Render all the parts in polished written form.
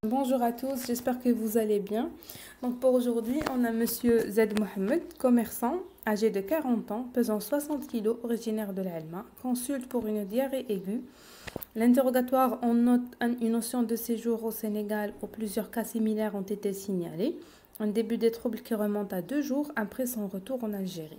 Bonjour à tous, j'espère que vous allez bien. Donc pour aujourd'hui, on a Monsieur Z Mohamed, commerçant, âgé de 40 ans, pesant 60 kg, originaire de l'Alma, consulte pour une diarrhée aiguë. L'interrogatoire, on note une notion de séjour au Sénégal où plusieurs cas similaires ont été signalés. Un début des troubles qui remonte à 2 jours après son retour en Algérie.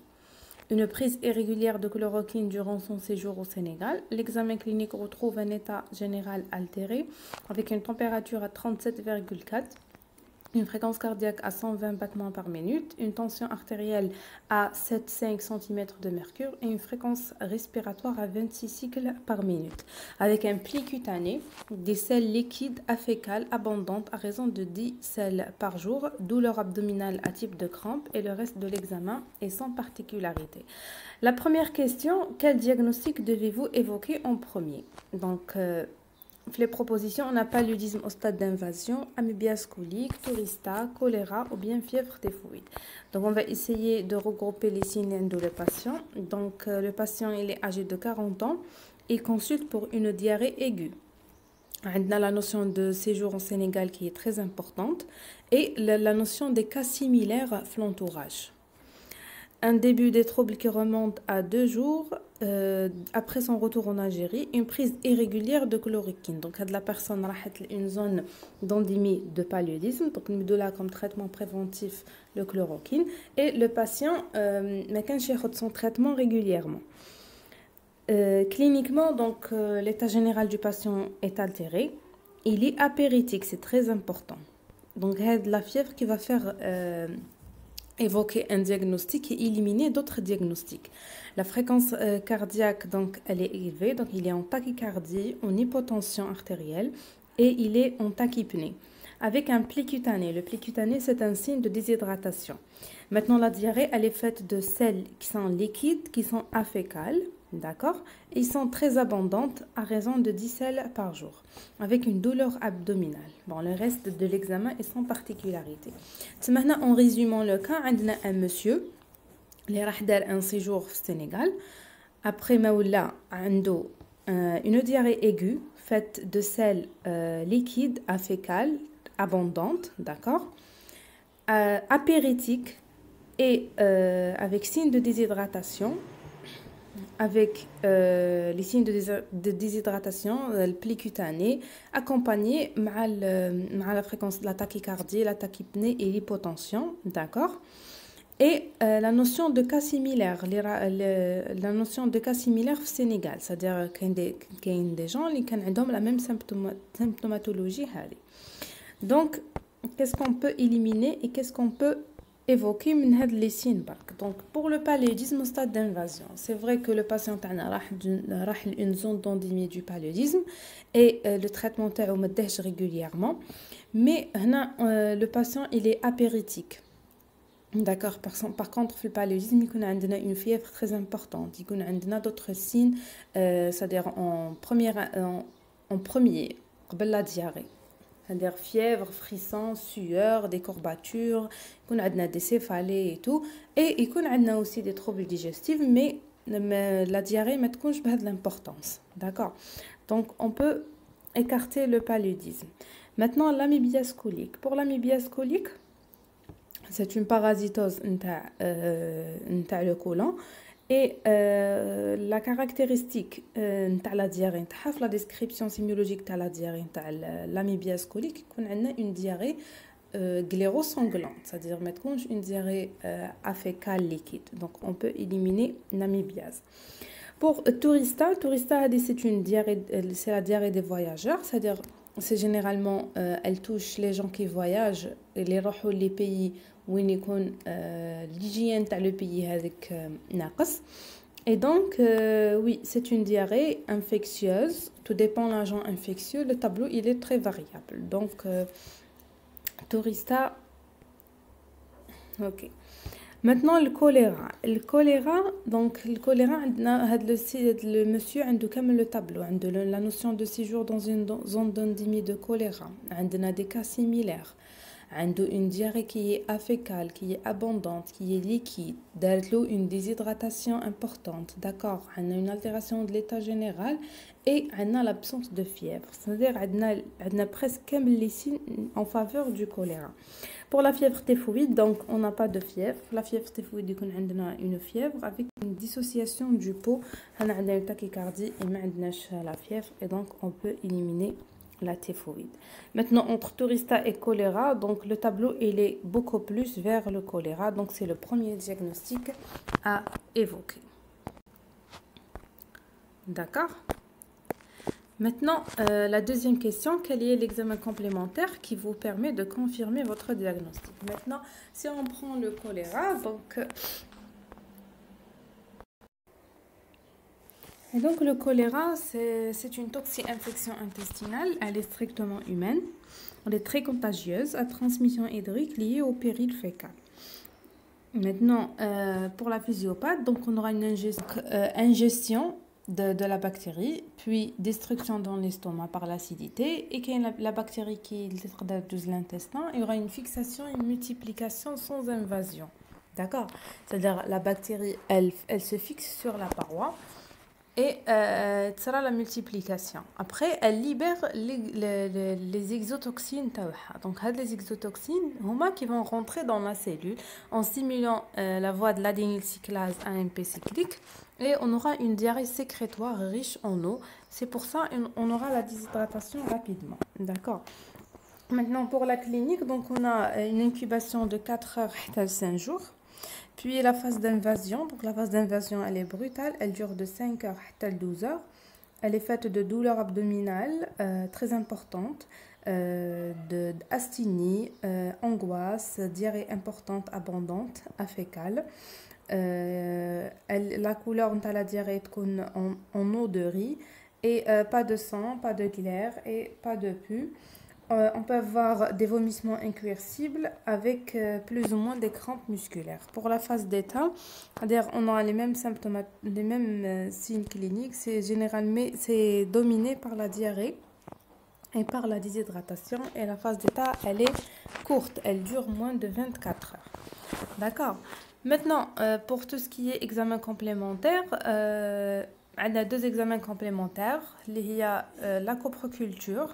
Une prise irrégulière de chloroquine durant son séjour au Sénégal. L'examen clinique retrouve un état général altéré avec une température à 37,4, une fréquence cardiaque à 120 battements par minute, une tension artérielle à 7,5 cm de mercure et une fréquence respiratoire à 26 cycles par minute, avec un pli cutané, des selles liquides afécales abondantes à raison de 10 selles par jour, douleur abdominale à type de crampe et le reste de l'examen est sans particularité. La première question, quel diagnostic devez-vous évoquer en premier? Donc, les propositions, on n'a paludisme au stade d'invasion, amébiase colique, tourista, choléra ou bien fièvre typhoïde. Donc, on va essayer de regrouper les signes de le patient. Donc, le patient, il est âgé de 40 ans et consulte pour une diarrhée aiguë. On a la notion de séjour au Sénégal qui est très importante et la notion des cas similaires l'entourage. Un début des troubles qui remonte à 2 jours après son retour en Algérie, une prise irrégulière de chloroquine. Donc, la personne a une zone d'endémie de paludisme, donc nous là comme traitement préventif le chloroquine, et le patient n'a qu'un son traitement régulièrement. Cliniquement, donc l'état général du patient est altéré, il est apéritique, c'est très important. Donc, c'est la fièvre qui va faire évoquer un diagnostic et éliminer d'autres diagnostics. La fréquence cardiaque, donc, elle est élevée, donc il est en tachycardie, en hypotension artérielle et il est en tachypnée. Avec un pli cutané. Le pli cutané, c'est un signe de déshydratation. Maintenant, la diarrhée, elle est faite de selles qui sont liquides, qui sont afécales, d'accord? Ils sont très abondantes à raison de 10 selles par jour, avec une douleur abdominale. Bon, le reste de l'examen est sans particularité. Maintenant, en résumant le cas, on a un monsieur qui a fait un séjour au Sénégal. Après, Maoula a une diarrhée aiguë faite de selles liquides afécales abondantes, d'accord? Apéritique et avec signe de déshydratation. Avec les signes de déshydratation, le pli cutané, accompagné à la fréquence de la tachycardie, la tachypnée et l'hypotension, d'accord? Et la notion de cas similaire, la notion de cas similaire au Sénégal, c'est-à-dire qu'il y a des gens qui ont la même symptomatologie. Donc, qu'est-ce qu'on peut éliminer et qu'est-ce qu'on peut évoquer les signes. Donc, pour le paludisme au stade d'invasion, c'est vrai que le patient a une zone d'endémie du paludisme et le traitement est régulièrement, mais le patient il est apéritique. D'accord, par contre, le paludisme, il y a une fièvre très importante, il y a d'autres signes, c'est-à-dire en premier, la diarrhée. C'est-à-dire fièvre, frisson, sueur, des courbatures, il y a des céphalées et tout. Et il y a aussi des troubles digestifs, mais la diarrhée n'a pas de l'importance. D'accord? Donc, on peut écarter le paludisme. Maintenant, l'amébiase colique. Pour l'amébiase colique, c'est une parasitose le côlon. Et la caractéristique de la diarrhée, la description sémiologique de la diarrhée, l'amébiase colique, on a une diarrhée glérosanglante, c'est-à-dire une diarrhée afécale liquide. Donc, on peut éliminer l'amébiase. Pour tourista, c'est une diarrhée, c'est la diarrhée des voyageurs, c'est-à-dire c'est généralement elle touche les gens qui voyagent, les pays où l'hygiène de le pays avec naqas. Et donc oui, c'est une diarrhée infectieuse, tout dépend de l'agent infectieux, le tableau il est très variable. Donc tourista, ok. Maintenant le choléra. Donc le choléra, le monsieur a le tableau, la notion de séjour dans une zone d'endémie de choléra. On a des cas similaires. عنده une diarrhée qui est afécale, qui est abondante, qui est liquide, دارت له une déshydratation importante, d'accord, عندنا une altération de l'état général et عندنا l'absence de fièvre, c'est-à-dire عندنا presque كامل les signes en faveur du choléra. Pour la fièvre typhoïde, donc on n'a pas de fièvre. La fièvre typhoïde, on a une fièvre avec une dissociation du pot. On a une tachycardie et on a la fièvre et donc on peut éliminer la typhoïde. Maintenant, entre tourista et choléra, donc le tableau il est beaucoup plus vers le choléra. Donc c'est le premier diagnostic à évoquer. D'accord? Maintenant, la deuxième question, quel est l'examen complémentaire qui vous permet de confirmer votre diagnostic? Maintenant, si on prend le choléra, donc le choléra, c'est une toxi-infection intestinale, elle est strictement humaine, elle est très contagieuse à transmission hydrique liée au péril fécal. Maintenant, pour la physiopathe, donc on aura une ingestion de la bactérie, puis destruction dans l'estomac par l'acidité, et qu'il y a la bactérie qui de l'intestin, il y aura une fixation et une multiplication sans invasion. D'accord? C'est-à-dire la bactérie, elle se fixe sur la paroi et sera la multiplication. Après, elle libère les exotoxines. Donc, les exotoxines qui vont rentrer dans la cellule en stimulant la voie de l'adénylcyclase AMP cyclique. Et on aura une diarrhée sécrétoire riche en eau. C'est pour ça qu'on aura la déshydratation rapidement. D'accord. Maintenant, pour la clinique, donc on a une incubation de 4 heures à 5 jours. Puis la phase d'invasion. Donc la phase d'invasion, elle est brutale. Elle dure de 5 heures à 12 heures. Elle est faite de douleurs abdominales très importantes, d'asthénie, angoisse, diarrhée importante, abondante, afécale. La couleur de la diarrhée est en eau de riz et pas de sang, pas de glaire et pas de pus. On peut avoir des vomissements incoercibles avec plus ou moins des crampes musculaires. Pour la phase d'état, c'est-à-dire on a les mêmes symptômes, les mêmes signes cliniques, c'est dominé par la diarrhée et par la déshydratation. Et la phase d'état, elle est courte, elle dure moins de 24 heures. D'accord. Maintenant, pour tout ce qui est examen complémentaire, on a 2 examens complémentaires. Il y a la coproculture.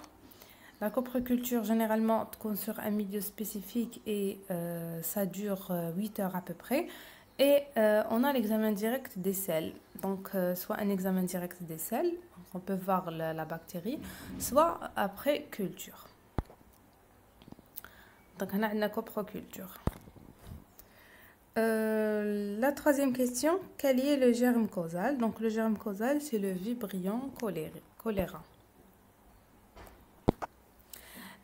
La coproculture, généralement, sur un milieu spécifique et ça dure 8 heures à peu près. Et on a l'examen direct des selles. Donc, soit un examen direct des selles, on peut voir la bactérie, soit après culture. Donc, on a une coproculture. La troisième question, quel est le germe causal? Donc, le germe causal, c'est le Vibrio choléra.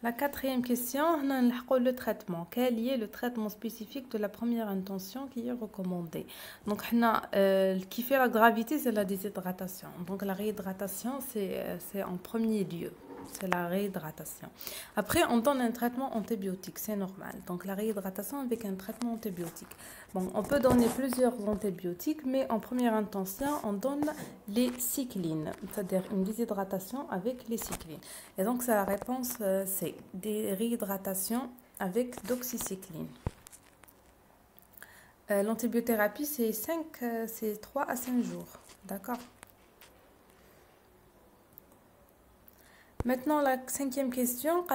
La quatrième question, on a le traitement. Quel est le traitement spécifique de la première intention qui est recommandé? Donc, qui fait la gravité, c'est la déshydratation. Donc, la réhydratation, c'est en premier lieu. C'est la réhydratation. Après, on donne un traitement antibiotique, c'est normal. Donc, la réhydratation avec un traitement antibiotique. Bon, on peut donner plusieurs antibiotiques, mais en première intention, on donne les cyclines, c'est-à-dire une déshydratation avec les cyclines. Et donc, c'est la réponse C, des réhydratations avec doxycycline. L'antibiothérapie, c'est 3 à 5 jours. D'accord? Maintenant, la 5e question,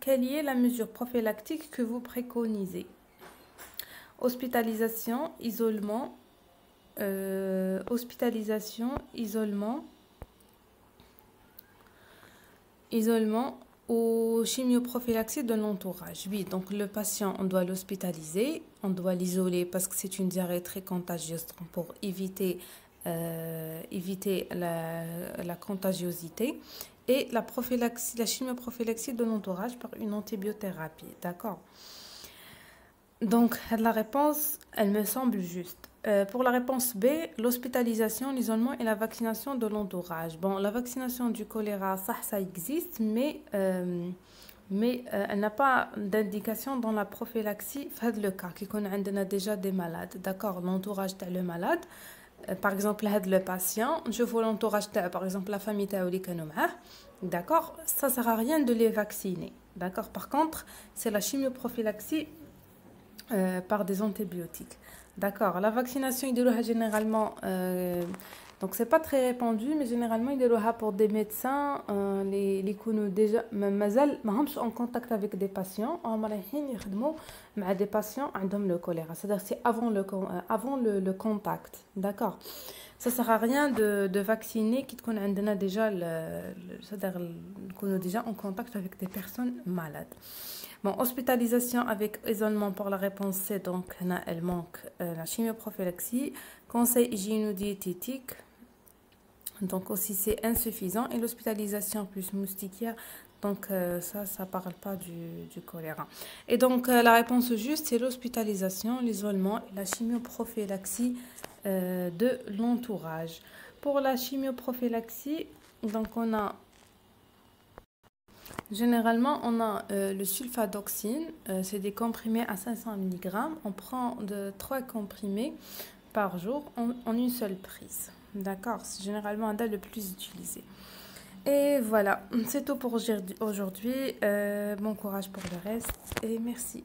quelle est la mesure prophylactique que vous préconisez? Hospitalisation, isolement, isolement ou chimioprophylaxie de l'entourage. Oui, donc le patient, on doit l'hospitaliser, on doit l'isoler parce que c'est une diarrhée très contagieuse pour éviter la contagiosité. Et la chimioprophylaxie de l'entourage par une antibiothérapie. D'accord? Donc, la réponse, elle me semble juste. Pour la réponse B, l'hospitalisation, l'isolement et la vaccination de l'entourage. Bon, la vaccination du choléra, ça existe, mais elle n'a pas d'indication dans la prophylaxie. Fait le cas, qui connaît déjà des malades. D'accord? L'entourage de le malade. Par exemple, le patient, je vois l'entourage, par exemple, la famille, d'accord, ça ne sert à rien de les vacciner. D'accord. Par contre, c'est la chimioprophylaxie par des antibiotiques. D'accord. La vaccination, généralement, donc c'est pas très répandu, mais généralement, il est pour des médecins, les connus déjà, mazal, ma همش en contact avec des patients, en رايحين يخدموا مع des patients عندهم le choléra. C'est-à-dire c'est avant le contact. D'accord. Ça sert à rien de vacciner qui qu'on a déjà c'est-à-dire qu'on est déjà en contact avec des personnes malades. Bon, hospitalisation avec isolement pour la réponse C, donc là, elle manque la chimioprophylaxie. Conseil hygiéno-diététique, donc aussi c'est insuffisant. Et l'hospitalisation plus moustiquaire, donc ça parle pas du choléra. Et donc la réponse juste, c'est l'hospitalisation, l'isolement et la chimioprophylaxie de l'entourage. Pour la chimioprophylaxie, donc on a généralement, on a le sulfadoxine, c'est des comprimés à 500 mg. On prend 3 comprimés par jour en une seule prise. D'accord, c'est généralement un le plus utilisé. Et voilà, c'est tout pour aujourd'hui. Bon courage pour le reste et merci.